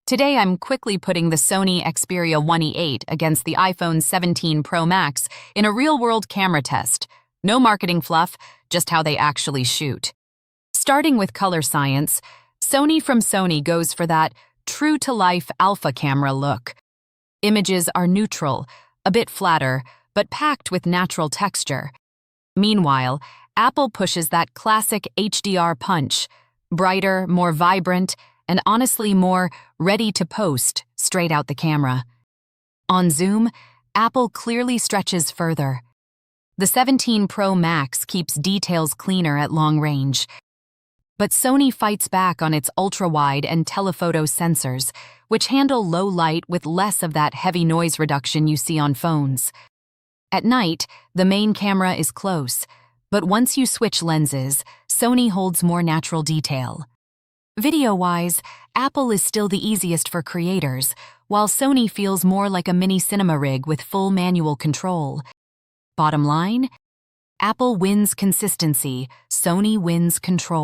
Today I'm quickly putting the Sony Xperia VIII against the iPhone 17 Pro Max in a real-world camera test. No marketing fluff, just how they actually shoot. Starting with color science, Sony goes for that true-to-life alpha camera look. Images are neutral, a bit flatter, but packed with natural texture. Meanwhile, Apple pushes that classic HDR punch, brighter, more vibrant, and honestly more ready to post straight out the camera. On zoom, Apple clearly stretches further. The 17 Pro Max keeps details cleaner at long range. But Sony fights back on its ultra-wide and telephoto sensors, which handle low light with less of that heavy noise reduction you see on phones. At night, the main camera is close, but once you switch lenses, Sony holds more natural detail. Video-wise, Apple is still the easiest for creators, while Sony feels more like a mini cinema rig with full manual control. Bottom line, Apple wins consistency, Sony wins control.